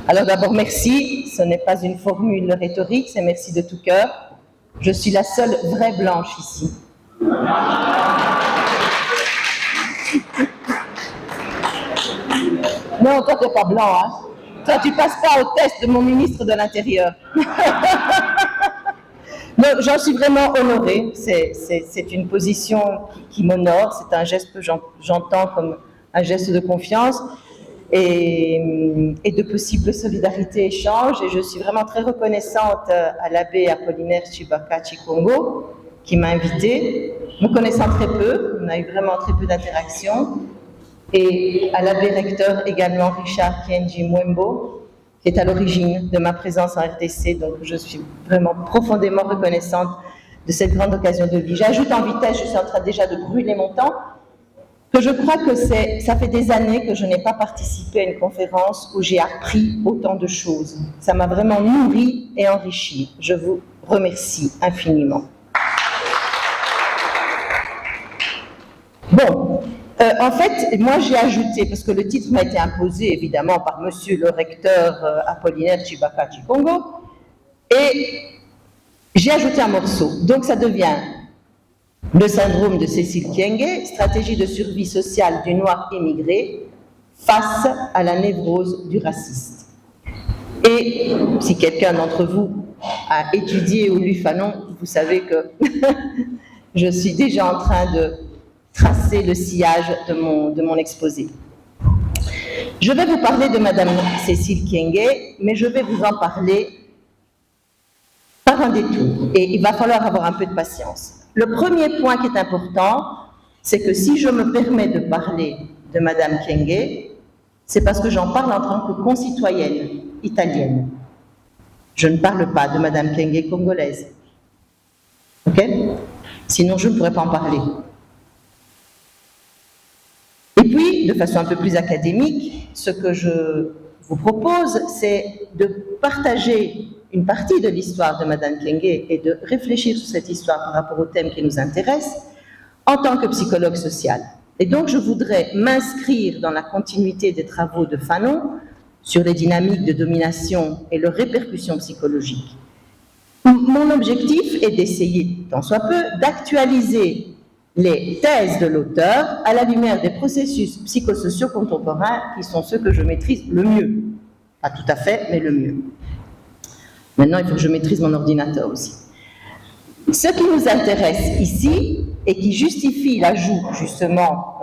Alors d'abord, merci. Ce n'est pas une formule rhétorique, c'est merci de tout cœur. Je suis la seule vraie blanche ici. Non, toi, tu n'es pas blanc, hein. Toi, tu passes pas au test de mon ministre de l'Intérieur. Donc, j'en suis vraiment honorée. C'est une position qui m'honore. C'est un geste que j'entends comme un geste de confiance et de possible solidarité échange. Et je suis vraiment très reconnaissante à l'abbé Apollinaire Chibaka Chikongo qui m'a invitée, me connaissant très peu. On a eu vraiment très peu d'interactions. Et à l'abbé recteur également Richard Kienji Mwembo, qui est à l'origine de ma présence en RDC, donc je suis vraiment profondément reconnaissante de cette grande occasion de vie. J'ajoute en vitesse, je suis en train déjà de brûler mon temps, que je crois que ça fait des années que je n'ai pas participé à une conférence où j'ai appris autant de choses. Ça m'a vraiment nourri et enrichi. Je vous remercie infiniment. Bon. En fait, moi j'ai ajouté, parce que le titre m'a été imposé évidemment par monsieur le recteur Apollinaire Chibaka Chikongo, et j'ai ajouté un morceau. Donc ça devient le syndrome de Cécile Kyenge, stratégie de survie sociale du noir émigré face à la névrose du raciste. Et si quelqu'un d'entre vous a étudié ou lu Fanon, vous savez que je suis déjà en train de tracer le sillage de mon exposé. Je vais vous parler de Madame Cécile Kyenge, mais je vais vous en parler par un détour, et il va falloir avoir un peu de patience. Le premier point qui est important, c'est que si je me permets de parler de Madame Kyenge, c'est parce que j'en parle en tant que concitoyenne italienne. Je ne parle pas de Madame Kyenge congolaise. Ok? Sinon, je ne pourrais pas en parler. Et puis, de façon un peu plus académique, ce que je vous propose, c'est de partager une partie de l'histoire de Madame Kyenge et de réfléchir sur cette histoire par rapport au thème qui nous intéresse en tant que psychologue social. Et donc, je voudrais m'inscrire dans la continuité des travaux de Fanon sur les dynamiques de domination et leurs répercussions psychologiques. Mon objectif est d'essayer, tant soit peu, d'actualiser les thèses de l'auteur à la lumière des processus psychosociaux contemporains qui sont ceux que je maîtrise le mieux. Pas tout à fait, mais le mieux. Maintenant, il faut que je maîtrise mon ordinateur aussi. Ce qui nous intéresse ici et qui justifie l'ajout justement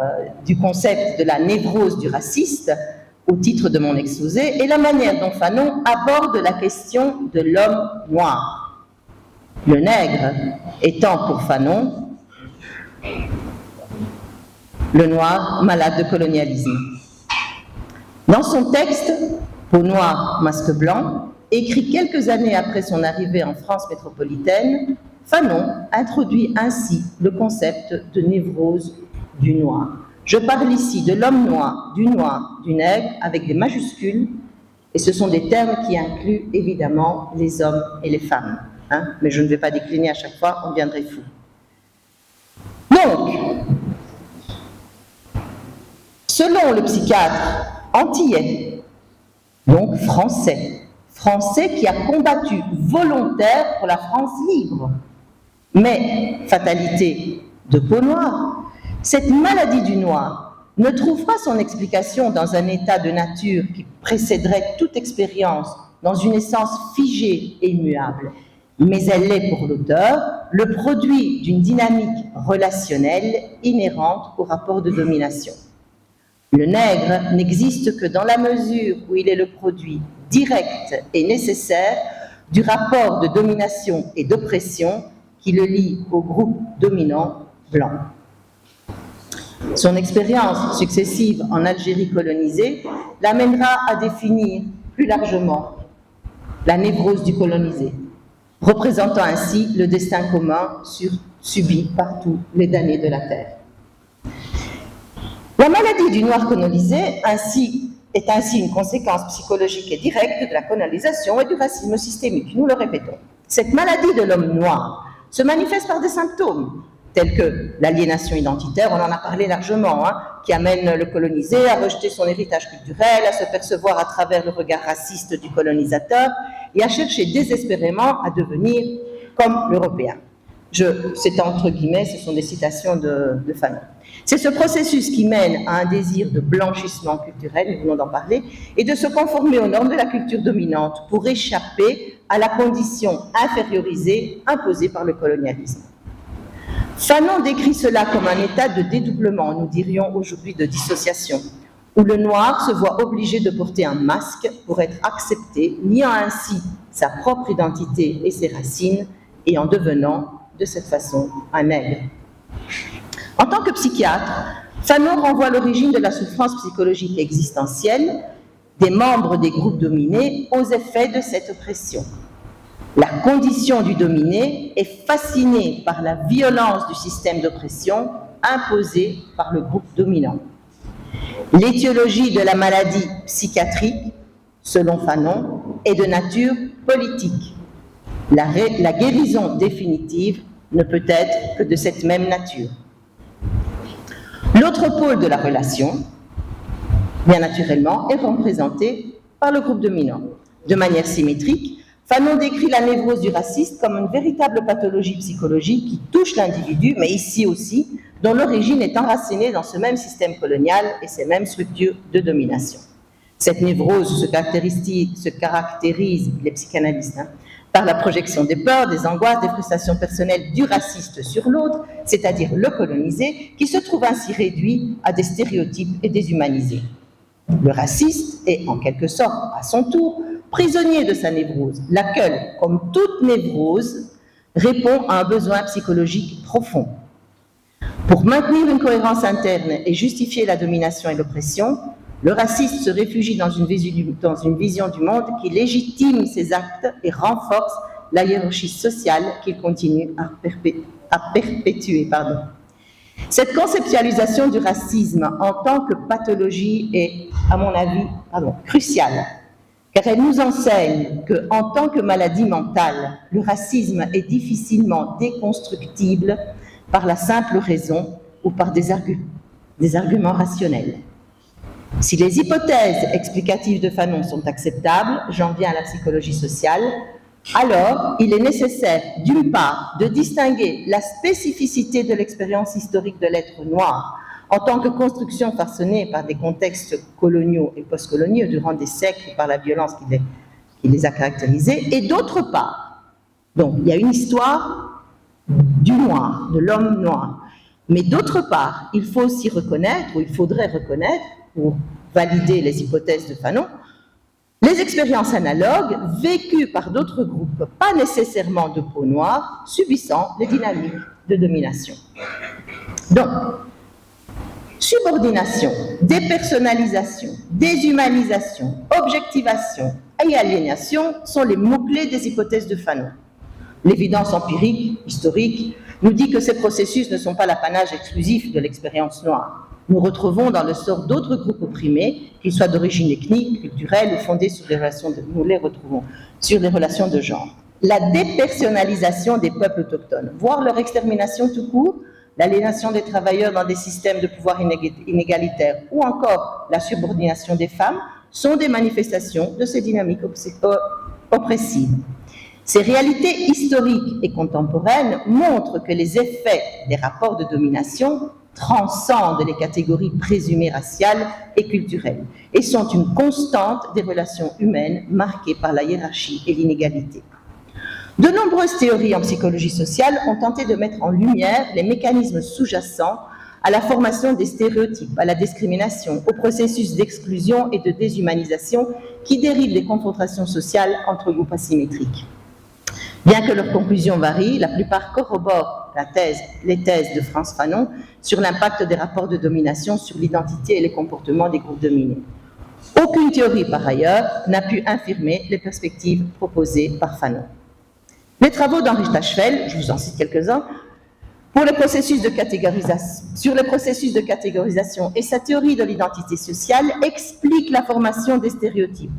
du concept de la névrose du raciste au titre de mon exposé est la manière dont Fanon aborde la question de l'homme noir. Le nègre étant pour Fanon le noir malade de colonialisme. Dans son texte, Peau noire, masque blanc, écrit quelques années après son arrivée en France métropolitaine, Fanon introduit ainsi le concept de névrose du noir. Je parle ici de l'homme noir, du nègre, avec des majuscules, et ce sont des termes qui incluent évidemment les hommes et les femmes. Mais je ne vais pas décliner à chaque fois, on deviendrait fou. Donc, selon le psychiatre antillais, donc français qui a combattu volontaire pour la France libre, mais fatalité de peau noire, cette maladie du noir ne trouve pas son explication dans un état de nature qui précéderait toute expérience, dans une essence figée et immuable, mais elle est pour l'auteur le produit d'une dynamique relationnelle inhérente au rapport de domination. Le nègre n'existe que dans la mesure où il est le produit direct et nécessaire du rapport de domination et d'oppression qui le lie au groupe dominant blanc. Son expérience successive en Algérie colonisée l'amènera à définir plus largement la névrose du colonisé, représentant ainsi le destin commun subi par tous les damnés de la terre. La maladie du noir colonisé est ainsi une conséquence psychologique et directe de la colonisation et du racisme systémique. Nous le répétons. Cette maladie de l'homme noir se manifeste par des symptômes tels que l'aliénation identitaire, on en a parlé largement, qui amène le colonisé à rejeter son héritage culturel, à se percevoir à travers le regard raciste du colonisateur et à chercher désespérément à devenir comme l'Européen. C'est entre guillemets, ce sont des citations de Fanon. C'est ce processus qui mène à un désir de blanchissement culturel, nous venons d'en parler, et de se conformer aux normes de la culture dominante pour échapper à la condition infériorisée imposée par le colonialisme. Fanon décrit cela comme un état de dédoublement, nous dirions aujourd'hui de dissociation, où le noir se voit obligé de porter un masque pour être accepté, niant ainsi sa propre identité et ses racines, et en devenant de cette façon un nègre. En tant que psychiatre, Fanon renvoie l'origine de la souffrance psychologique existentielle des membres des groupes dominés aux effets de cette oppression. La condition du dominé est fascinée par la violence du système d'oppression imposé par le groupe dominant. L'étiologie de la maladie psychiatrique, selon Fanon, est de nature politique. La guérison définitive ne peut être que de cette même nature. L'autre pôle de la relation, bien naturellement, est représenté par le groupe dominant. De manière symétrique, Fanon décrit la névrose du raciste comme une véritable pathologie psychologique qui touche l'individu, mais ici aussi, dont l'origine est enracinée dans ce même système colonial et ces mêmes structures de domination. Cette névrose se caractérise les psychanalystes, par la projection des peurs, des angoisses, des frustrations personnelles du raciste sur l'autre, c'est-à-dire le colonisé, qui se trouve ainsi réduit à des stéréotypes et déshumanisé. Le raciste est, en quelque sorte, à son tour, prisonnier de sa névrose, laquelle, comme toute névrose, répond à un besoin psychologique profond. Pour maintenir une cohérence interne et justifier la domination et l'oppression, le raciste se réfugie dans une vision du monde qui légitime ses actes et renforce la hiérarchie sociale qu'il continue à perpétuer. Cette conceptualisation du racisme en tant que pathologie est, à mon avis, cruciale, car elle nous enseigne qu'en tant que maladie mentale, le racisme est difficilement déconstructible par la simple raison ou par des arguments rationnels. Si les hypothèses explicatives de Fanon sont acceptables, j'en viens à la psychologie sociale, alors il est nécessaire, d'une part, de distinguer la spécificité de l'expérience historique de l'être noir en tant que construction façonnée par des contextes coloniaux et postcoloniaux durant des siècles par la violence qui les a caractérisés, et d'autre part, donc il y a une histoire du noir, de l'homme noir, mais d'autre part, il faut aussi reconnaître, ou il faudrait reconnaître, pour valider les hypothèses de Fanon, les expériences analogues vécues par d'autres groupes, pas nécessairement de peau noire, subissant les dynamiques de domination. Donc, subordination, dépersonnalisation, déshumanisation, objectivation et aliénation sont les mots-clés des hypothèses de Fanon. L'évidence empirique, historique, nous dit que ces processus ne sont pas l'apanage exclusif de l'expérience noire. Nous retrouvons dans le sort d'autres groupes opprimés, qu'ils soient d'origine ethnique, culturelle ou fondés sur les relations de genre. La dépersonnalisation des peuples autochtones, voire leur extermination tout court, l'aliénation des travailleurs dans des systèmes de pouvoir inégalitaires ou encore la subordination des femmes sont des manifestations de ces dynamiques oppressives. Ces réalités historiques et contemporaines montrent que les effets des rapports de domination transcendent les catégories présumées raciales et culturelles et sont une constante des relations humaines marquées par la hiérarchie et l'inégalité. De nombreuses théories en psychologie sociale ont tenté de mettre en lumière les mécanismes sous-jacents à la formation des stéréotypes, à la discrimination, au processus d'exclusion et de déshumanisation qui dérivent des confrontations sociales entre groupes asymétriques. Bien que leurs conclusions varient, la plupart corroborent les thèses de Frantz Fanon sur l'impact des rapports de domination sur l'identité et les comportements des groupes dominés. Aucune théorie, par ailleurs, n'a pu infirmer les perspectives proposées par Fanon. Les travaux d'Henri Tachfel, je vous en cite quelques-uns, sur les processus de catégorisation et sa théorie de l'identité sociale expliquent la formation des stéréotypes,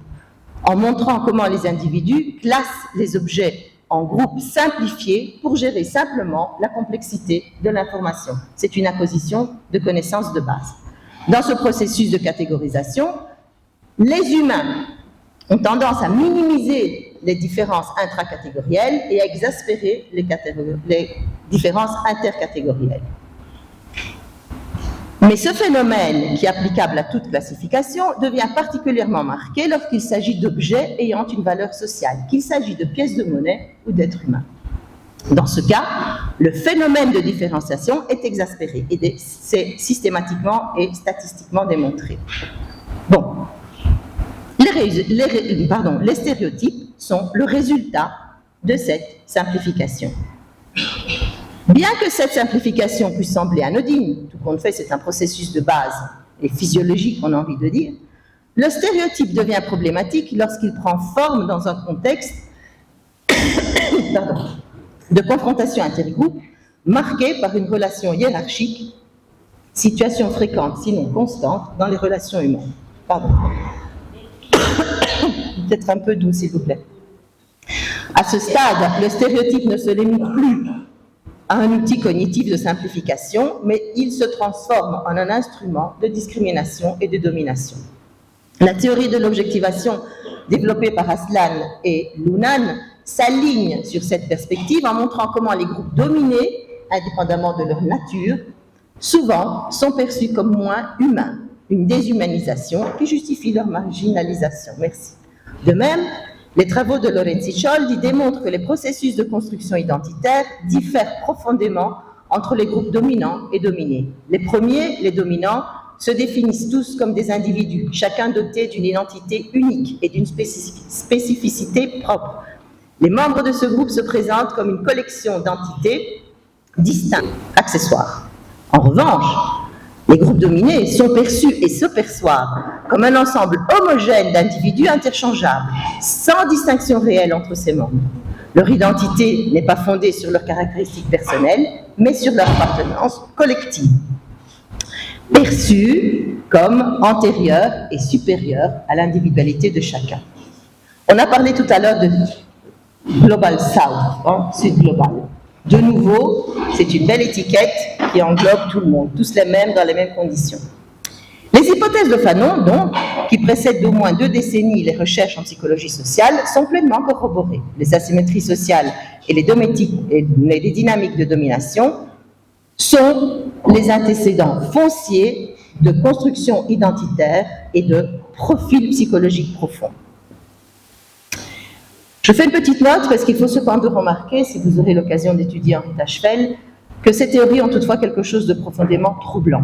en montrant comment les individus classent les objets en groupes simplifiés pour gérer simplement la complexité de l'information. C'est une acquisition de connaissances de base. Dans ce processus de catégorisation, les humains ont tendance à minimiser les différences intracatégorielles et à exaspérer les différences intercatégorielles. Mais ce phénomène, qui est applicable à toute classification, devient particulièrement marqué lorsqu'il s'agit d'objets ayant une valeur sociale, qu'il s'agit de pièces de monnaie ou d'êtres humains. Dans ce cas, le phénomène de différenciation est exaspéré et c'est systématiquement et statistiquement démontré. Bon, les stéréotypes sont le résultat de cette simplification. Bien que cette simplification puisse sembler anodine, tout compte fait c'est un processus de base et physiologique, on a envie de dire, le stéréotype devient problématique lorsqu'il prend forme dans un contexte de confrontation intergroupe marqué par une relation hiérarchique, situation fréquente sinon constante dans les relations humaines. Peut-être un peu doux, s'il vous plaît. À ce stade, le stéréotype ne se limite plus à un outil cognitif de simplification, mais il se transforme en un instrument de discrimination et de domination. La théorie de l'objectivation développée par Aslan et Lunan s'aligne sur cette perspective en montrant comment les groupes dominés, indépendamment de leur nature, souvent sont perçus comme moins humains, une déshumanisation qui justifie leur marginalisation. Merci. De même, les travaux de Lorenzi Cioldi démontrent que les processus de construction identitaire diffèrent profondément entre les groupes dominants et dominés. Les premiers, les dominants, se définissent tous comme des individus, chacun doté d'une identité unique et d'une spécificité propre. Les membres de ce groupe se présentent comme une collection d'entités distinctes, accessoires. En revanche, les groupes dominés sont perçus et se perçoivent comme un ensemble homogène d'individus interchangeables, sans distinction réelle entre ses membres. Leur identité n'est pas fondée sur leurs caractéristiques personnelles, mais sur leur appartenance collective, perçue comme antérieure et supérieure à l'individualité de chacun. On a parlé tout à l'heure de Global South, Sud global. De nouveau, c'est une belle étiquette qui englobe tout le monde, tous les mêmes dans les mêmes conditions. Les hypothèses de Fanon, donc, qui précèdent d'au moins 2 décennies les recherches en psychologie sociale, sont pleinement corroborées. Les asymétries sociales et les dynamiques de domination sont les antécédents fonciers de construction identitaire et de profil psychologique profond. Je fais une petite note parce qu'il faut cependant remarquer, si vous aurez l'occasion d'étudier Henri Tachfel, que ces théories ont toutefois quelque chose de profondément troublant,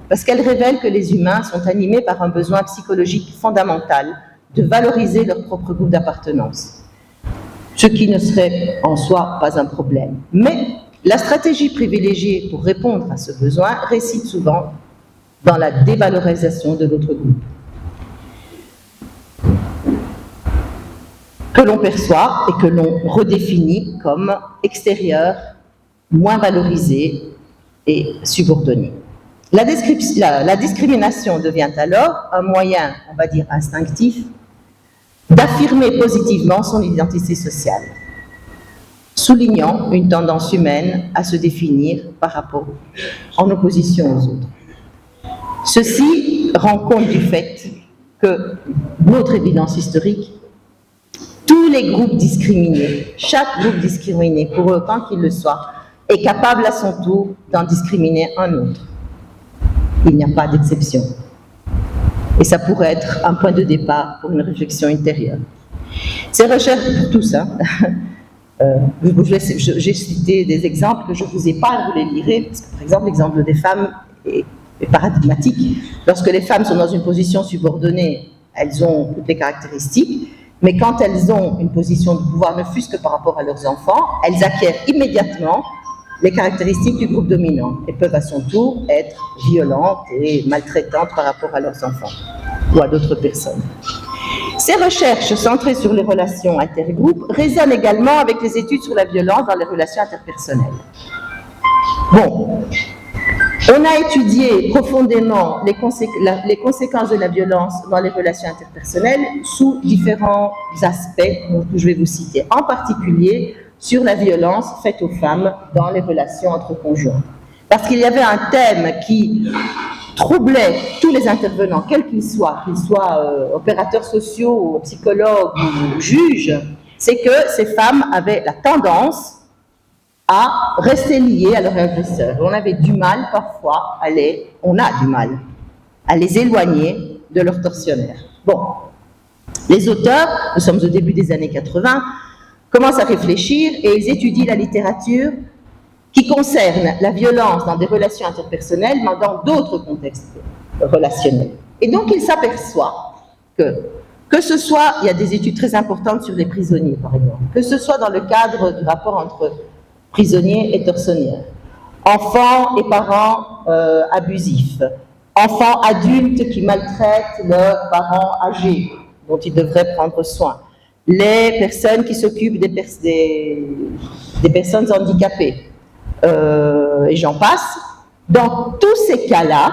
parce qu'elles révèlent que les humains sont animés par un besoin psychologique fondamental de valoriser leur propre groupe d'appartenance, ce qui ne serait en soi pas un problème. Mais la stratégie privilégiée pour répondre à ce besoin réside souvent dans la dévalorisation de notre groupe, que l'on perçoit et que l'on redéfinit comme extérieur, moins valorisé et subordonné. La discrimination devient alors un moyen, on va dire instinctif, d'affirmer positivement son identité sociale, soulignant une tendance humaine à se définir par rapport en opposition aux autres. Ceci rend compte du fait que notre évidence historique, tous les groupes discriminés, chaque groupe discriminé, pour autant qu'il le soit, est capable à son tour d'en discriminer un autre. Il n'y a pas d'exception. Et ça pourrait être un point de départ pour une réflexion intérieure. Ces recherches, pour tous, J'ai cité des exemples que je ne vous épargne, vous les lirez, parce que par exemple l'exemple des femmes est paradigmatique. Lorsque les femmes sont dans une position subordonnée, elles ont toutes les caractéristiques, mais quand elles ont une position de pouvoir, ne fût-ce que par rapport à leurs enfants, elles acquièrent immédiatement les caractéristiques du groupe dominant et peuvent à son tour être violentes et maltraitantes par rapport à leurs enfants ou à d'autres personnes. Ces recherches centrées sur les relations intergroupes résonnent également avec les études sur la violence dans les relations interpersonnelles. Bon, on a étudié profondément les conséquences de la violence dans les relations interpersonnelles sous différents aspects que je vais vous citer, en particulier sur la violence faite aux femmes dans les relations entre conjoints. Parce qu'il y avait un thème qui troublait tous les intervenants, quels qu'ils soient opérateurs sociaux, psychologues ou juges, c'est que ces femmes avaient la tendance à rester liées à leur agresseur. On avait du mal parfois on a du mal à les éloigner de leur tortionnaire. Bon, les auteurs, nous sommes au début des années 80, commencent à réfléchir et ils étudient la littérature qui concerne la violence dans des relations interpersonnelles, mais dans d'autres contextes relationnels. Et donc, ils s'aperçoivent que ce soit, il y a des études très importantes sur les prisonniers, par exemple, que ce soit dans le cadre du rapport entre prisonniers et tortionnaires, enfants et parents abusifs, enfants adultes qui maltraitent leurs parents âgés, dont ils devraient prendre soin, les personnes qui s'occupent des personnes handicapées, et j'en passe. Dans tous ces cas-là,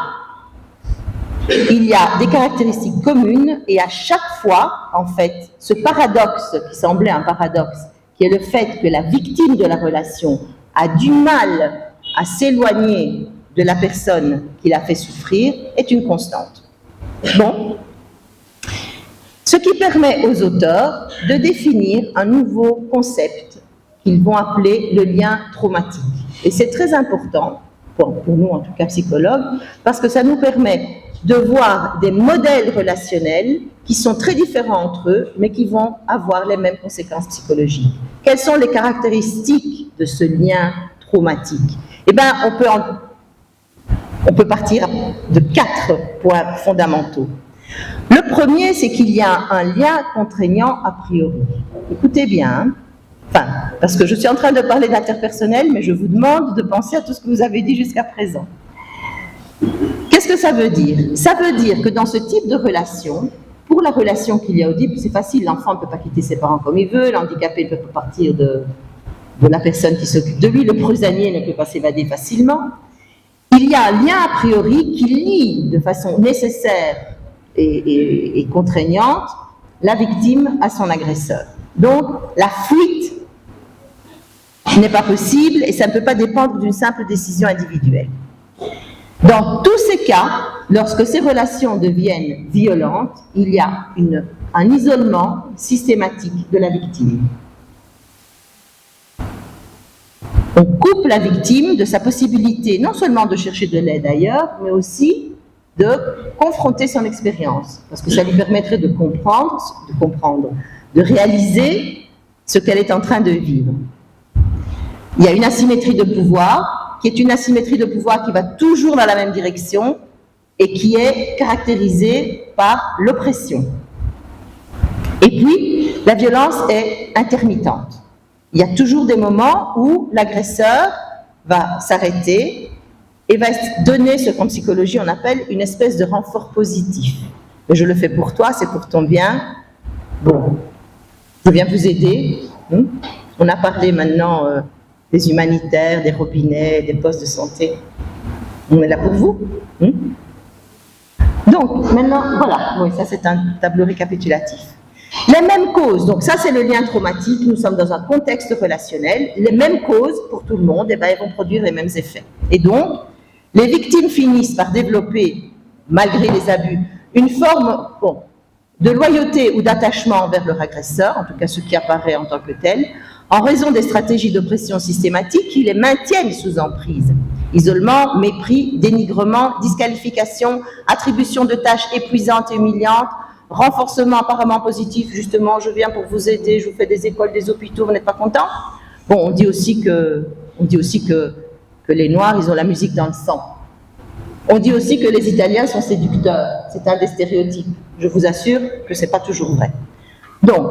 il y a des caractéristiques communes et à chaque fois, en fait, ce paradoxe qui semblait un paradoxe, qui est le fait que la victime de la relation a du mal à s'éloigner de la personne qui l'a fait souffrir, est une constante. Bon. Ce qui permet aux auteurs de définir un nouveau concept qu'ils vont appeler le lien traumatique. Et c'est très important, pour nous en tout cas psychologues, parce que ça nous permet de voir des modèles relationnels qui sont très différents entre eux, mais qui vont avoir les mêmes conséquences psychologiques. Quelles sont les caractéristiques de ce lien traumatique? Eh bien, on peut partir de 4 points fondamentaux. Le premier, c'est qu'il y a un lien contraignant a priori. Écoutez bien, parce que je suis en train de parler d'interpersonnel, mais je vous demande de penser à tout ce que vous avez dit jusqu'à présent. Qu'est-ce que ça veut dire? Ça veut dire que dans ce type de relation, pour la relation qu'il y a au début, c'est facile, l'enfant ne peut pas quitter ses parents comme il veut, l'handicapé ne peut pas partir de la personne qui s'occupe de lui, le prisonnier ne peut pas s'évader facilement. Il y a un lien a priori qui lie de façon nécessaire et contraignante la victime à son agresseur. Donc, la fuite n'est pas possible et ça ne peut pas dépendre d'une simple décision individuelle. Dans tous ces cas, lorsque ces relations deviennent violentes, il y a un isolement systématique de la victime. On coupe la victime de sa possibilité non seulement de chercher de l'aide ailleurs, mais aussi de confronter son expérience, parce que ça lui permettrait de comprendre, de réaliser ce qu'elle est en train de vivre. Il y a une asymétrie de pouvoir, qui est une asymétrie de pouvoir qui va toujours dans la même direction et qui est caractérisée par l'oppression. Et puis, la violence est intermittente. Il y a toujours des moments où l'agresseur va s'arrêter et va donner ce qu'en psychologie on appelle une espèce de renfort positif. Je le fais pour toi, c'est pour ton bien. Bon, je viens vous aider. On a parlé maintenant des humanitaires, des robinets, des postes de santé. On est là pour vous. Donc, maintenant, voilà, oui, ça c'est un tableau récapitulatif. Les mêmes causes, donc ça c'est le lien traumatique, nous sommes dans un contexte relationnel, les mêmes causes pour tout le monde, et elles vont produire les mêmes effets. Et donc, les victimes finissent par développer, malgré les abus, une forme de loyauté ou d'attachement envers leur agresseur, en tout cas ce qui apparaît en tant que tel, en raison des stratégies d'oppression systématique qui les maintiennent sous emprise. Isolement, mépris, dénigrement, disqualification, attribution de tâches épuisantes et humiliantes, renforcement apparemment positif, justement, je viens pour vous aider, je vous fais des écoles, des hôpitaux, vous n'êtes pas content? Bon, on dit aussi que les Noirs, ils ont la musique dans le sang. On dit aussi que les Italiens sont séducteurs. C'est un des stéréotypes. Je vous assure que ce n'est pas toujours vrai. Donc,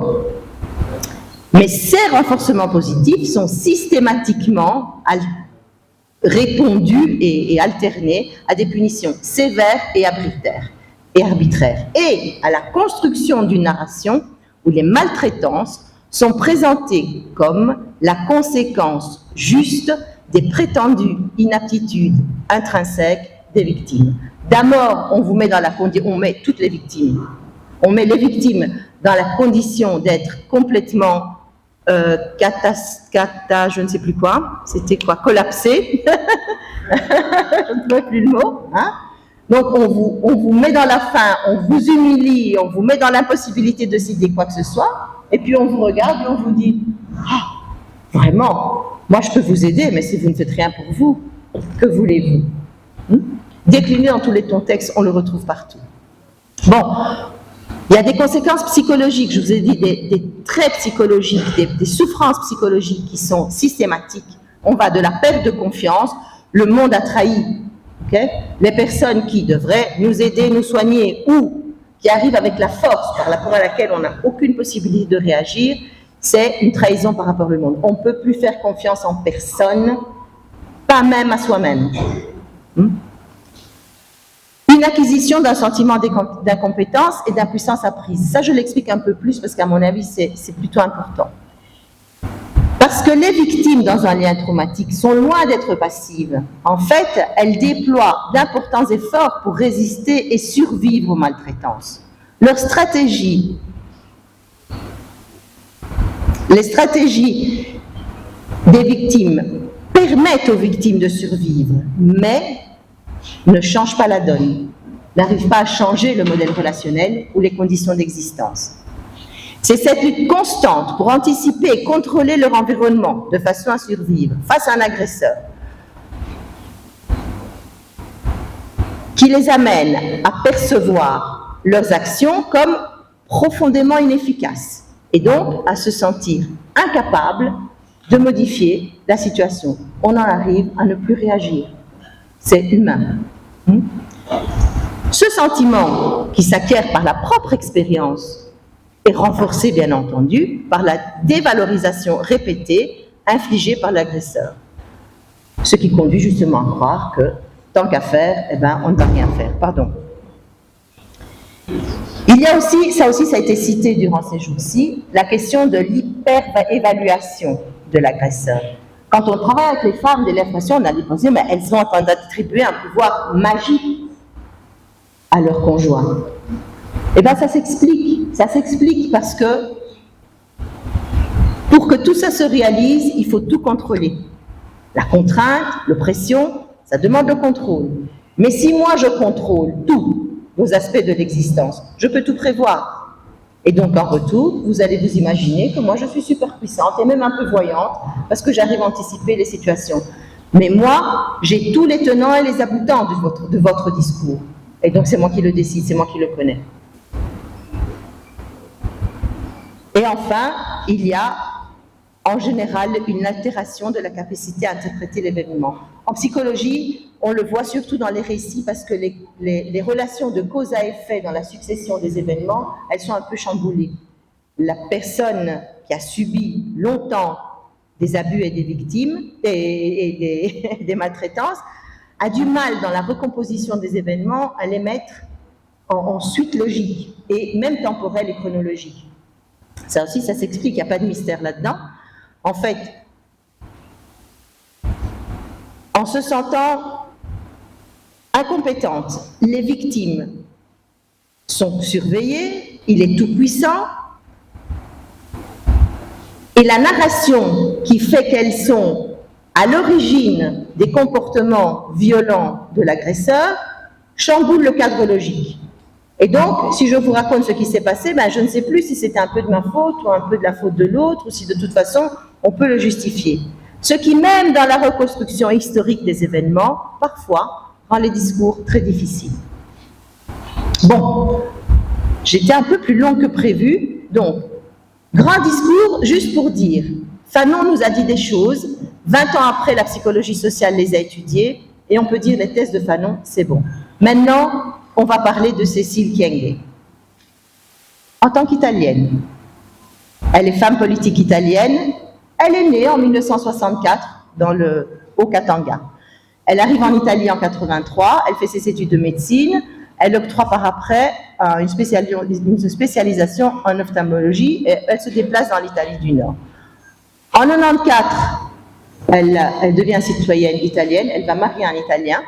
mais ces renforcements positifs sont systématiquement répondus et alternés à des punitions sévères et arbitraires. Et à la construction d'une narration où les maltraitances sont présentées comme la conséquence juste des prétendues inaptitudes intrinsèques des victimes. D'abord, on met toutes les victimes. On met les victimes dans la condition d'être complètement je ne sais plus quoi, c'était quoi, collapsé. Je ne trouve plus le mot. Hein? Donc on vous met dans la faim, on vous humilie, on vous met dans l'impossibilité de décider quoi que ce soit, et puis on vous regarde et on vous dit vraiment, moi je peux vous aider, mais si vous ne faites rien pour vous, que voulez-vous? Décliné dans tous les contextes, on le retrouve partout. Bon, il y a des conséquences psychologiques, je vous ai dit, des traits psychologiques, des souffrances psychologiques qui sont systématiques. On va de la perte de confiance, le monde a trahi. Okay? Les personnes qui devraient nous aider, nous soigner, ou qui arrivent avec la force par rapport à laquelle on n'a aucune possibilité de réagir, c'est une trahison par rapport au monde. On ne peut plus faire confiance en personne, pas même à soi-même. Une acquisition d'un sentiment d'incompétence et d'impuissance apprise. Ça, je l'explique un peu plus parce qu'à mon avis, c'est plutôt important. Parce que les victimes dans un lien traumatique sont loin d'être passives. En fait, elles déploient d'importants efforts pour résister et survivre aux maltraitances. Les stratégies des victimes permettent aux victimes de survivre, mais ne changent pas la donne, n'arrivent pas à changer le modèle relationnel ou les conditions d'existence. C'est cette lutte constante pour anticiper et contrôler leur environnement de façon à survivre face à un agresseur qui les amène à percevoir leurs actions comme profondément inefficaces et donc à se sentir incapables de modifier la situation. On en arrive à ne plus réagir. C'est humain. Ce sentiment qui s'acquiert par la propre expérience est renforcé, bien entendu, par la dévalorisation répétée infligée par l'agresseur. Ce qui conduit justement à croire que, tant qu'à faire, on ne va rien faire. Pardon. Il y a aussi, ça a été cité durant ces jours-ci, la question de l'hyper-évaluation de l'agresseur. Quand on travaille avec les femmes, des l'impression, on a pensé, mais elles sont en train d'attribuer un pouvoir magique à leur conjoint. Eh bien, ça s'explique. Ça s'explique parce que pour que tout ça se réalise, il faut tout contrôler. La contrainte, l'oppression, ça demande le contrôle. Mais si moi je contrôle tous vos aspects de l'existence, je peux tout prévoir. Et donc en retour, vous allez vous imaginer que moi je suis super puissante et même un peu voyante parce que j'arrive à anticiper les situations. Mais moi, j'ai tous les tenants et les aboutants de votre discours. Et donc c'est moi qui le décide, c'est moi qui le connais. Et enfin, il y a en général une altération de la capacité à interpréter l'événement. En psychologie, on le voit surtout dans les récits parce que les relations de cause à effet dans la succession des événements, elles sont un peu chamboulées. La personne qui a subi longtemps des abus et des victimes et des maltraitances a du mal dans la recomposition des événements à les mettre en suite logique et même temporelle et chronologique. Ça aussi, ça s'explique, il n'y a pas de mystère là-dedans. En fait, en se sentant incompétentes, les victimes sont surveillées, il est tout-puissant, et la narration qui fait qu'elles sont à l'origine des comportements violents de l'agresseur chamboule le cadre logique. Et donc, si je vous raconte ce qui s'est passé, je ne sais plus si c'était un peu de ma faute ou un peu de la faute de l'autre, ou si de toute façon, on peut le justifier. Ce qui, même dans la reconstruction historique des événements, parfois, rend les discours très difficiles. Bon, j'étais un peu plus longue que prévu, donc, grand discours juste pour dire, Fanon nous a dit des choses, 20 ans après, la psychologie sociale les a étudiées, et on peut dire les thèses de Fanon, c'est bon. Maintenant, on va parler de Cécile Kyenge. En tant qu'Italienne, elle est femme politique italienne, elle est née en 1964 dans le Haut-Katanga. Elle arrive en Italie en 83, elle fait ses études de médecine, elle octroie par après une spécialisation en ophtalmologie et elle se déplace dans l'Italie du Nord. En 1994, elle devient citoyenne italienne, elle va marier un Italien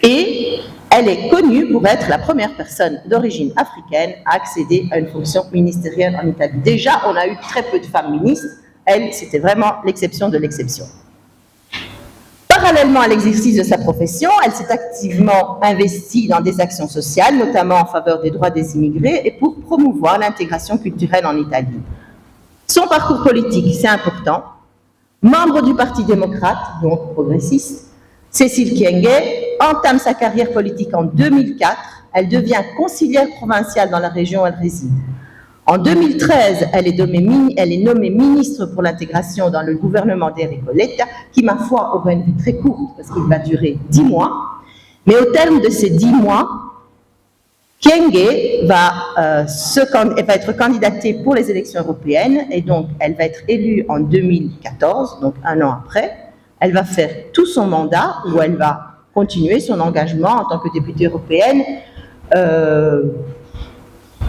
et elle est connue pour être la première personne d'origine africaine à accéder à une fonction ministérielle en Italie. Déjà, on a eu très peu de femmes ministres, elle, c'était vraiment l'exception de l'exception. Parallèlement à l'exercice de sa profession, elle s'est activement investie dans des actions sociales, notamment en faveur des droits des immigrés et pour promouvoir l'intégration culturelle en Italie. Son parcours politique, c'est important. Membre du Parti démocrate, donc progressiste, Cécile Kyenge entame sa carrière politique en 2004. Elle devient conseillère provinciale dans la région où elle réside. En 2013, elle est nommée ministre pour l'intégration dans le gouvernement d'Enrico Letta, qui, ma foi, aura une vie très courte, parce qu'il va durer 10 mois. Mais au terme de ces 10 mois, Kyenge va être candidatée pour les élections européennes, et donc elle va être élue en 2014, donc un an après. Elle va faire tout son mandat, où elle va continuer son engagement en tant que députée européenne,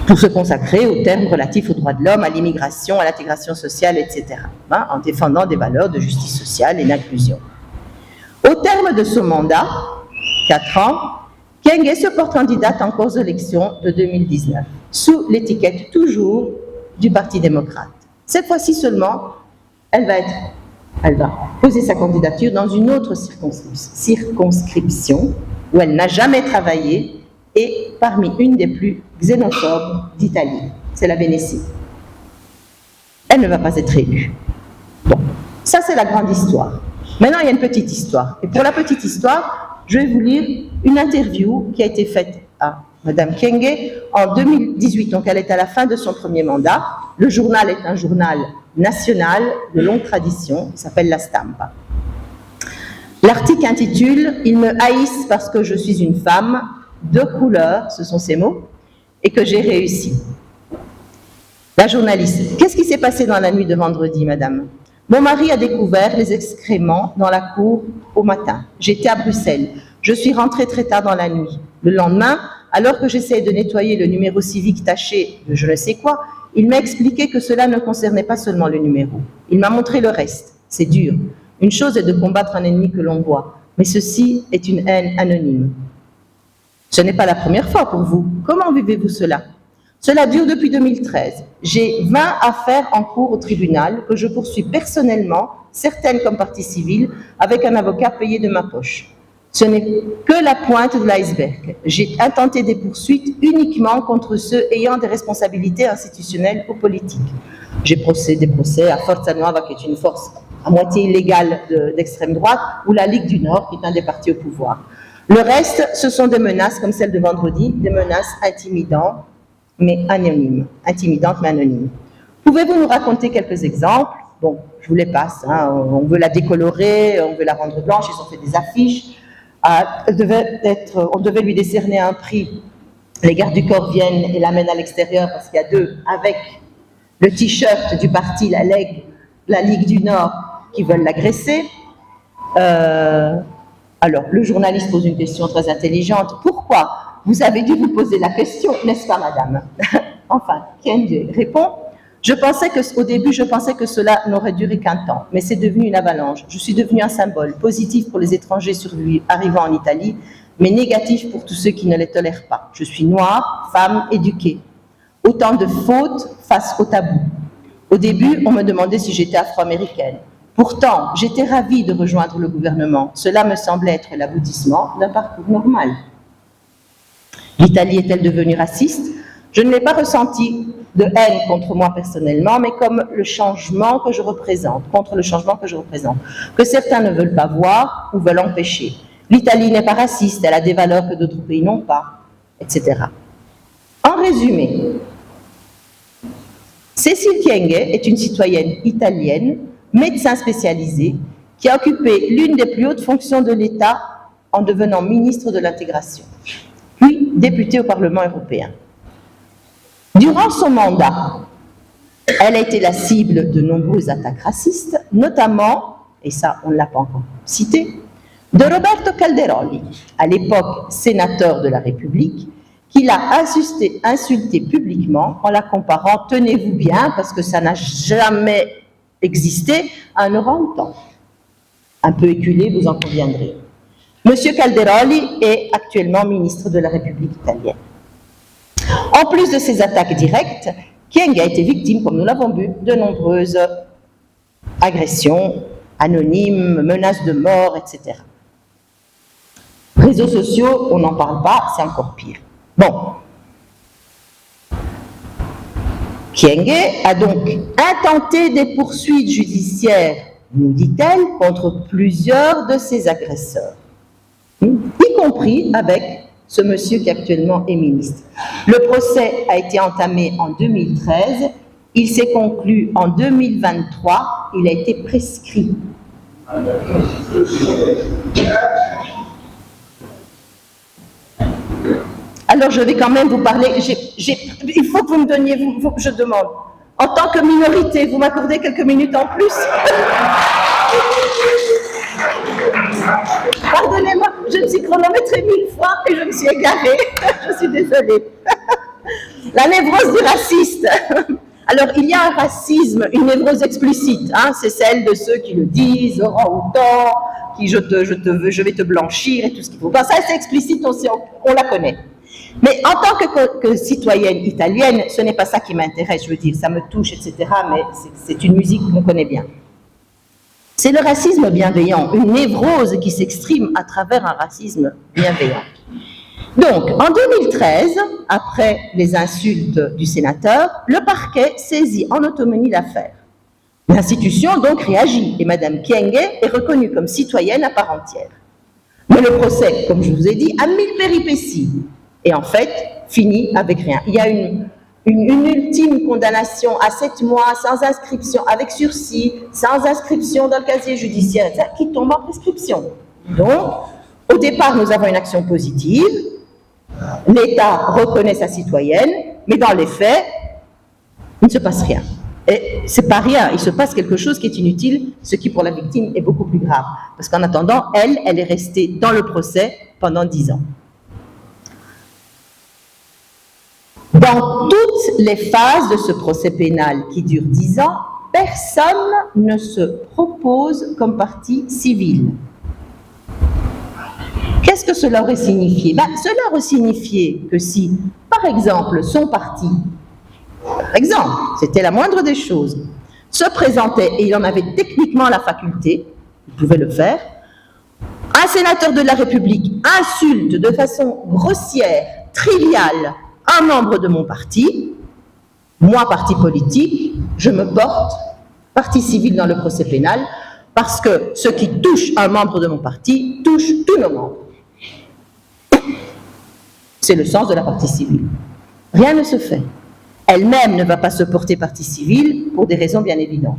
pour se consacrer aux termes relatifs aux droits de l'homme, à l'immigration, à l'intégration sociale, etc., en défendant des valeurs de justice sociale et d'inclusion. Au terme de ce mandat, 4 ans, Kyenge se porte candidate encore aux élections de 2019, sous l'étiquette toujours du Parti démocrate. Cette fois-ci seulement, elle va poser sa candidature dans une autre circonscription où elle n'a jamais travaillé et parmi une des plus xénophobes d'Italie, c'est la Vénétie. Elle ne va pas être élue. Bon, ça c'est la grande histoire. Maintenant, il y a une petite histoire. Et pour la petite histoire, je vais vous lire une interview qui a été faite à Madame Kyenge en 2018. Donc, elle est à la fin de son premier mandat. Le journal est un journal national de longue tradition. Il s'appelle La Stampa. L'article intitule « Ils me haïssent parce que je suis une femme de couleur », ce sont ces mots, et que j'ai réussi. La journaliste, qu'est-ce qui s'est passé dans la nuit de vendredi, madame? Mon mari a découvert les excréments dans la cour au matin. J'étais à Bruxelles. Je suis rentrée très tard dans la nuit. Le lendemain, alors que j'essayais de nettoyer le numéro civique taché de je ne sais quoi, il m'a expliqué que cela ne concernait pas seulement le numéro. Il m'a montré le reste. C'est dur. Une chose est de combattre un ennemi que l'on voit, mais ceci est une haine anonyme. Ce n'est pas la première fois pour vous. Comment vivez-vous cela? Cela dure depuis 2013. J'ai 20 affaires en cours au tribunal que je poursuis personnellement, certaines comme partie civile, avec un avocat payé de ma poche. Ce n'est que la pointe de l'iceberg. J'ai intenté des poursuites uniquement contre ceux ayant des responsabilités institutionnelles ou politiques. J'ai des procès à Forza Nuova, qui est une force à moitié illégale d'extrême droite, ou la Ligue du Nord, qui est un des partis au pouvoir. Le reste, ce sont des menaces comme celle de vendredi, des menaces intimidantes mais anonymes. Pouvez-vous nous raconter quelques exemples? Bon, je vous les passe. On veut la décolorer, on veut la rendre blanche, ils ont fait des affiches. On devait lui décerner un prix. Les gardes du corps viennent et l'amènent à l'extérieur parce qu'il y a deux avec le t-shirt du parti, la Ligue du Nord, qui veulent l'agresser. Alors, le journaliste pose une question très intelligente. Pourquoi? Vous avez dû vous poser la question, n'est-ce pas, madame? Enfin, Kyenge répond. Au début, je pensais que cela n'aurait duré qu'un temps, mais c'est devenu une avalanche. Je suis devenue un symbole, positif pour les étrangers arrivant en Italie, mais négatif pour tous ceux qui ne les tolèrent pas. Je suis noire, femme, éduquée. Autant de fautes face au tabou. Au début, on me demandait si j'étais afro-américaine. Pourtant, j'étais ravie de rejoindre le gouvernement. Cela me semblait être l'aboutissement d'un parcours normal. L'Italie est-elle devenue raciste? Je ne l'ai pas ressenti de haine contre moi personnellement, mais comme le changement que je représente, contre le changement que je représente, que certains ne veulent pas voir ou veulent empêcher. L'Italie n'est pas raciste, elle a des valeurs que d'autres pays n'ont pas, etc. En résumé, Cécile Kyenge est une citoyenne italienne, médecin spécialisé, qui a occupé l'une des plus hautes fonctions de l'État en devenant ministre de l'Intégration, puis députée au Parlement européen. Durant son mandat, elle a été la cible de nombreuses attaques racistes, notamment, et ça on ne l'a pas encore cité, de Roberto Calderoli, à l'époque sénateur de la République, qui l'a insulté publiquement en la comparant, tenez-vous bien, parce que ça n'a jamais existé, à un orang-outan. Un peu éculé, vous en conviendrez. Monsieur Calderoli est actuellement ministre de la République italienne. En plus de ces attaques directes, Kyenge a été victime, comme nous l'avons vu, de nombreuses agressions anonymes, menaces de mort, etc. Réseaux sociaux, on n'en parle pas, c'est encore pire. Bon. Kyenge a donc intenté des poursuites judiciaires, nous dit-elle, contre plusieurs de ses agresseurs, y compris avec ce monsieur qui actuellement est ministre. Le procès a été entamé en 2013, il s'est conclu en 2023, il a été prescrit. Alors je vais quand même vous parler, il faut que vous me donniez, je demande, en tant que minorité, vous m'accordez quelques minutes en plus? Pardonnez-moi, je me suis chronométrée 1000 fois et je me suis égarée, je suis désolée. La névrose du raciste. Alors il y a un racisme, une névrose explicite, hein, c'est celle de ceux qui le disent, orang-outan, qui je vais te blanchir et tout ce qu'il faut. Ben, ça c'est explicite, on la connaît. Mais en tant que citoyenne italienne, ce n'est pas ça qui m'intéresse, je veux dire, ça me touche, etc., mais c'est une musique qu'on connaît bien. C'est le racisme bienveillant, une névrose qui s'exprime à travers un racisme bienveillant. Donc, en 2013, après les insultes du sénateur, le parquet saisit en autonomie l'affaire. L'institution donc réagit et Mme Kyenge est reconnue comme citoyenne à part entière. Mais le procès, comme je vous ai dit, a 1000 péripéties et en fait finit avec rien. Il y a une ultime condamnation à 7 mois sans inscription, avec sursis, sans inscription dans le casier judiciaire, etc., qui tombe en prescription. Donc, au départ, nous avons une action positive, l'État reconnaît sa citoyenne, mais dans les faits, il ne se passe rien. Et c'est pas rien, il se passe quelque chose qui est inutile, ce qui pour la victime est beaucoup plus grave. Parce qu'en attendant, elle est restée dans le procès pendant 10 ans. Dans toutes les phases de ce procès pénal qui dure 10 ans, personne ne se propose comme partie civile. Qu'est-ce que cela aurait signifié? Cela aurait signifié que si, par exemple, son parti, par exemple, c'était la moindre des choses, se présentait, et il en avait techniquement la faculté, il pouvait le faire, un sénateur de la République insulte de façon grossière, triviale, un membre de mon parti, moi, parti politique, je me porte partie civile dans le procès pénal, parce que ce qui touche un membre de mon parti touche tous nos membres. C'est le sens de la partie civile. Rien ne se fait. Elle-même ne va pas se porter partie civile pour des raisons bien évidentes.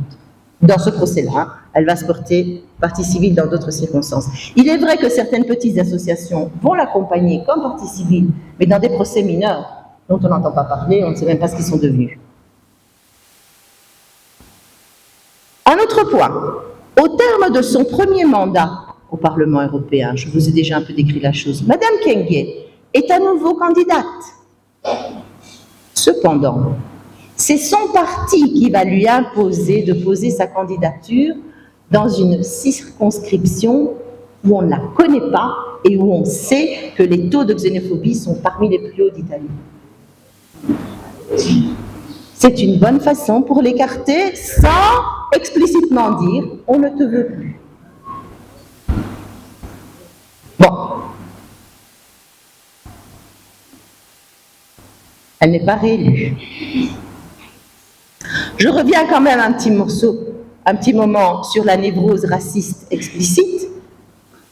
Dans ce procès-là, elle va se porter partie civile dans d'autres circonstances. Il est vrai que certaines petites associations vont l'accompagner comme partie civile, mais dans des procès mineurs dont on n'entend pas parler, on ne sait même pas ce qu'ils sont devenus. Un autre point. Au terme de son premier mandat au Parlement européen, je vous ai déjà un peu décrit la chose, Mme Kyenge est à nouveau candidate. Cependant, c'est son parti qui va lui imposer de poser sa candidature dans une circonscription où on ne la connaît pas et où on sait que les taux de xénophobie sont parmi les plus hauts d'Italie. C'est une bonne façon pour l'écarter sans explicitement dire « on ne te veut plus ». Bon. Elle n'est pas réélue. Je reviens quand même un petit moment sur la névrose raciste explicite,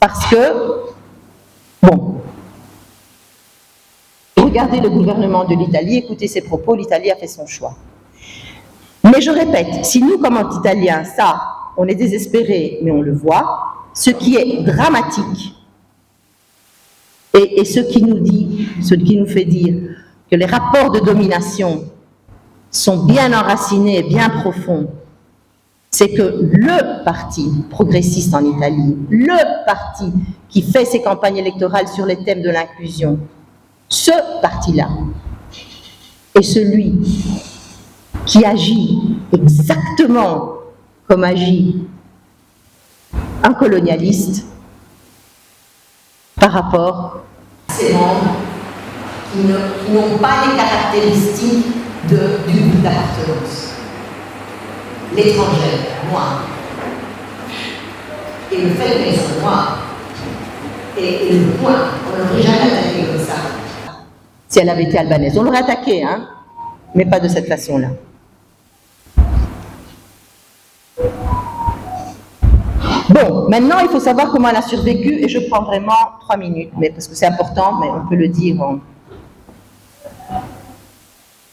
parce que, bon, regardez le gouvernement de l'Italie, écoutez ses propos, l'Italie a fait son choix. Mais je répète, si nous, comme Italiens, ça, on est désespérés, mais on le voit, ce qui est dramatique, et ce qui nous fait dire que les rapports de domination sont bien enracinés et bien profonds, c'est que le parti progressiste en Italie, le parti qui fait ses campagnes électorales sur les thèmes de l'inclusion, ce parti-là est celui qui agit exactement comme agit un colonialiste par rapport à ces membres qui n'ont pas les caractéristiques du groupe d'appartenance. L'étranger, moi. Et le fait qu'elle soit noire, et le point, on ne l'aurait jamais attaqué comme ça. Si elle avait été albanaise, on l'aurait attaqué, hein, mais pas de cette façon-là. Bon, maintenant, il faut savoir comment elle a survécu, et je prends vraiment 3 minutes, mais parce que c'est important, mais on peut le dire en...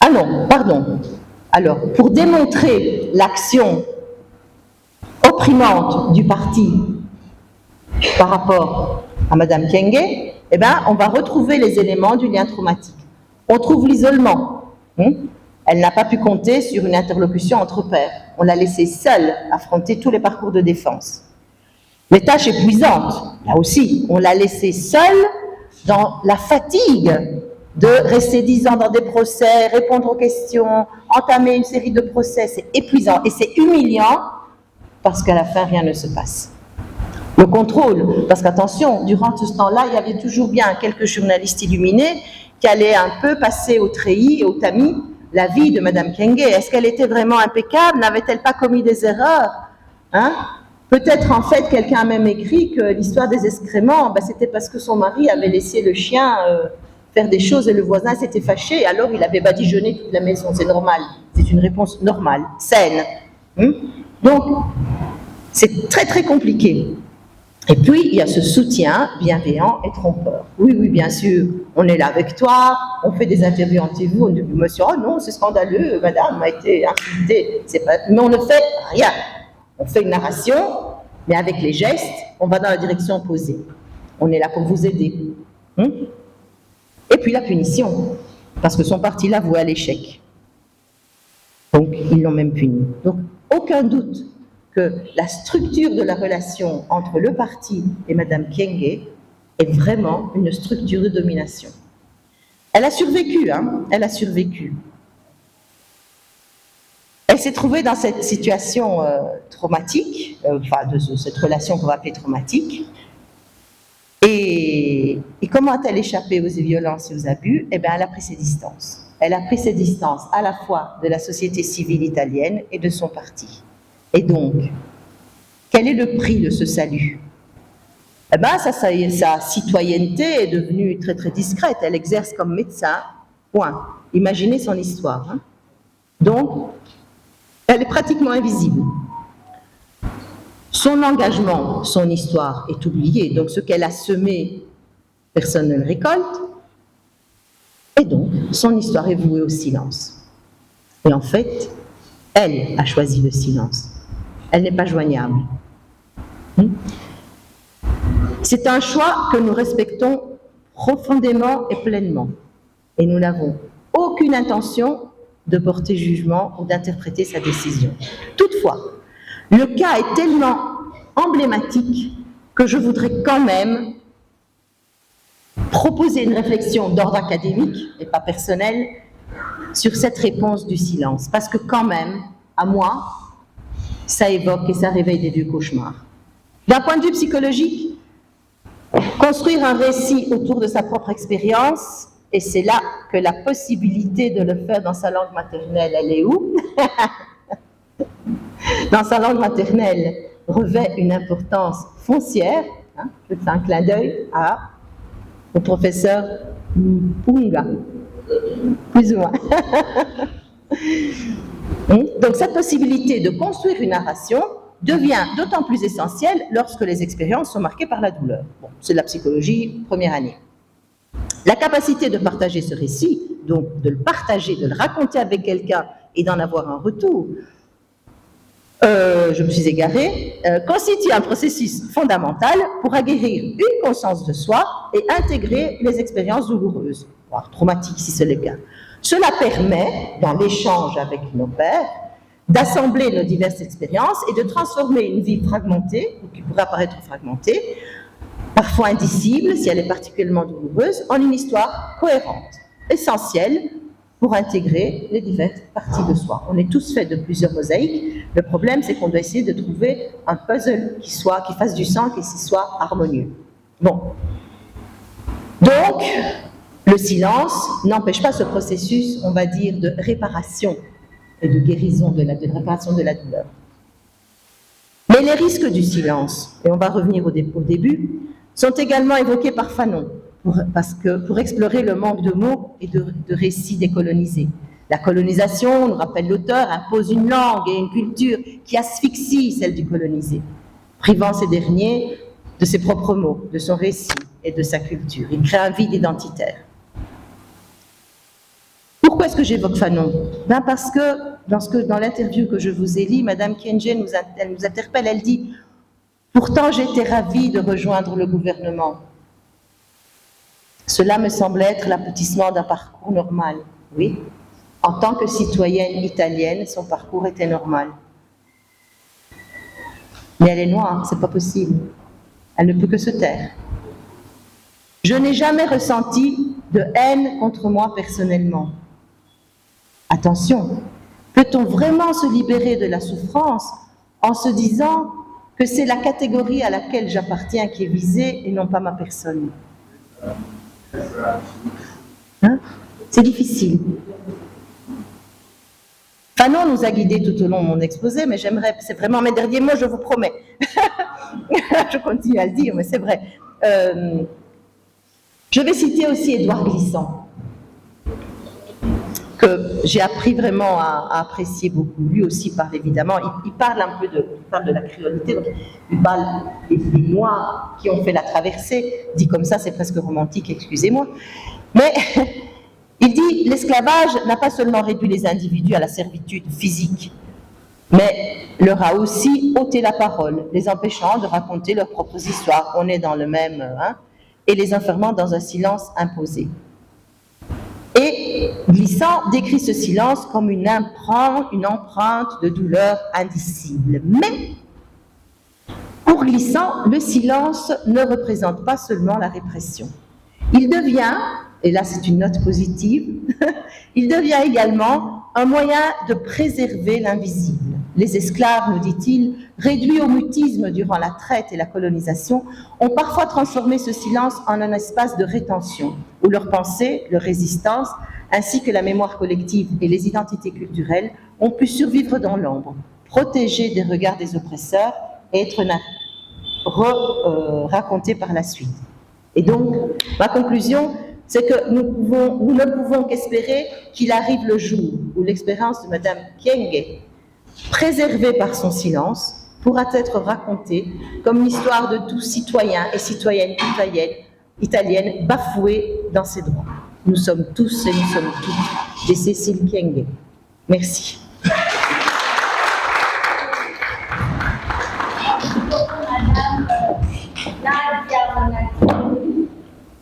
Ah non, pardon. Alors, pour démontrer l'action opprimante du parti par rapport à Madame Kyenge, eh bien, on va retrouver les éléments du lien traumatique. On trouve l'isolement. Elle n'a pas pu compter sur une interlocution entre pairs. On l'a laissée seule affronter tous les parcours de défense. Les tâches épuisantes, là aussi, on l'a laissée seule dans la fatigue de rester 10 ans dans des procès, répondre aux questions, entamer une série de procès, c'est épuisant et c'est humiliant parce qu'à la fin, rien ne se passe. Le contrôle, parce qu'attention, durant ce temps-là, il y avait toujours bien quelques journalistes illuminés qui allaient un peu passer au treillis et au tamis la vie de Madame Kyenge. Est-ce qu'elle était vraiment impeccable? N'avait-elle pas commis des erreurs? Peut-être, en fait, quelqu'un a même écrit que l'histoire des excréments, c'était parce que son mari avait laissé le chien faire des choses et le voisin s'était fâché, alors il avait badigeonné toute la maison. C'est normal, c'est une réponse normale, saine. Donc, c'est très très compliqué. Et puis, il y a ce soutien bienveillant et trompeur. Oui, oui, bien sûr, on est là avec toi, on fait des interviews en TV, on dit, monsieur, oh non, c'est scandaleux, madame a été insultée. Mais on ne fait rien. On fait une narration, mais avec les gestes, on va dans la direction opposée. On est là pour vous aider. Et puis la punition, parce que son parti l'a voué à l'échec. Donc, ils l'ont même puni. Donc, aucun doute que la structure de la relation entre le parti et Madame Kyenge est vraiment une structure de domination. Elle a survécu, elle a survécu. Elle s'est trouvée dans cette situation traumatique, de cette relation qu'on va appeler traumatique. Et comment a-t-elle échappé aux violences et aux abus? Eh bien, elle a pris ses distances. Elle a pris ses distances à la fois de la société civile italienne et de son parti. Et donc, quel est le prix de ce salut? Eh bien, sa citoyenneté est devenue très très discrète. Elle exerce comme médecin, point. Imaginez son histoire. Donc, elle est pratiquement invisible. Son engagement, son histoire est oubliée. Donc, ce qu'elle a semé, personne ne le récolte. Et donc, son histoire est vouée au silence. Et en fait, elle a choisi le silence. Elle n'est pas joignable. C'est un choix que nous respectons profondément et pleinement. Et nous n'avons aucune intention de porter jugement ou d'interpréter sa décision. Toutefois, le cas est tellement emblématique que je voudrais quand même proposer une réflexion d'ordre académique et pas personnel sur cette réponse du silence. Parce que quand même, à moi, ça évoque et ça réveille des vieux cauchemars. D'un point de vue psychologique, construire un récit autour de sa propre expérience, et c'est là que la possibilité de le faire dans sa langue maternelle, elle est où? Dans sa langue maternelle, revêt une importance foncière. Je fais un clin d'œil au professeur Mpunga, plus ou moins. Donc cette possibilité de construire une narration devient d'autant plus essentielle lorsque les expériences sont marquées par la douleur. Bon, c'est de la psychologie, première année. La capacité de partager ce récit donc de le partager, de le raconter avec quelqu'un et d'en avoir un retour, je me suis égarée, constitue un processus fondamental pour acquérir une conscience de soi et intégrer les expériences douloureuses, voire traumatiques si c'est le cas. Cela permet, dans l'échange avec nos pairs, d'assembler nos diverses expériences et de transformer une vie fragmentée, ou qui pourrait apparaître fragmentée, parfois indicible si elle est particulièrement douloureuse, en une histoire cohérente, essentielle pour intégrer les diverses parties de soi. On est tous faits de plusieurs mosaïques. Le problème, c'est qu'on doit essayer de trouver un puzzle qui fasse du sens et qui soit harmonieux. Bon. Donc, le silence n'empêche pas ce processus, on va dire, de réparation et de guérison, de réparation de la douleur. Mais les risques du silence, et on va revenir au début, sont également évoqués par Fanon, pour explorer le manque de mots et de récits décolonisés. La colonisation, nous rappelle l'auteur, impose une langue et une culture qui asphyxie celle du colonisé, privant ces derniers de ses propres mots, de son récit et de sa culture. Il crée un vide identitaire. Pourquoi est-ce que j'évoque Fanon? Parce que dans l'interview que je vous ai lue, Madame Kyenge nous interpelle, elle dit « Pourtant j'étais ravie de rejoindre le gouvernement. Cela me semble être l'aboutissement d'un parcours normal. » Oui, en tant que citoyenne italienne, son parcours était normal. Mais elle est noire, c'est pas possible. Elle ne peut que se taire. Je n'ai jamais ressenti de haine contre moi personnellement. Attention, peut-on vraiment se libérer de la souffrance en se disant que c'est la catégorie à laquelle j'appartiens qui est visée et non pas ma personne? Hein? C'est difficile. Fanon nous a guidés tout au long de mon exposé, mais c'est vraiment mes derniers mots, je vous promets. Je continue à le dire, mais c'est vrai. Je vais citer aussi Édouard Glissant, que j'ai appris vraiment à apprécier beaucoup. Lui aussi parle évidemment, il parle un peu de la créolité, donc il parle des Noirs qui ont fait la traversée. Dit comme ça, c'est presque romantique, excusez-moi. Mais il dit, l'esclavage n'a pas seulement réduit les individus à la servitude physique, mais leur a aussi ôté la parole, les empêchant de raconter leurs propres histoires. On est dans le même, et les enfermant dans un silence imposé. Et Glissant décrit ce silence comme une empreinte de douleur indicible. Mais, pour Glissant, le silence ne représente pas seulement la répression. Il devient, et là c'est une note positive, il devient également un moyen de préserver l'invisible. Les esclaves, nous dit-il, réduits au mutisme durant la traite et la colonisation, ont parfois transformé ce silence en un espace de rétention, où leur pensée, leur résistance, ainsi que la mémoire collective et les identités culturelles ont pu survivre dans l'ombre, protégées des regards des oppresseurs et être racontées par la suite. Et donc, ma conclusion, c'est que nous ne pouvons qu'espérer qu'il arrive le jour où l'expérience de Madame Kyenge, préservée par son silence, pourra être racontée comme l'histoire de tout citoyen et citoyenne italienne bafouée dans ses droits. Nous sommes tous et nous sommes toutes des Cécile Kyenge. Merci.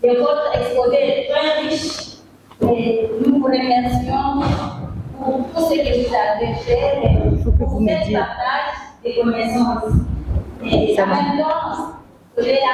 De votre exposé est très riche et nous vous remercions pour tout ce que vous avez fait et pour cette partage des connaissances. Et en même temps,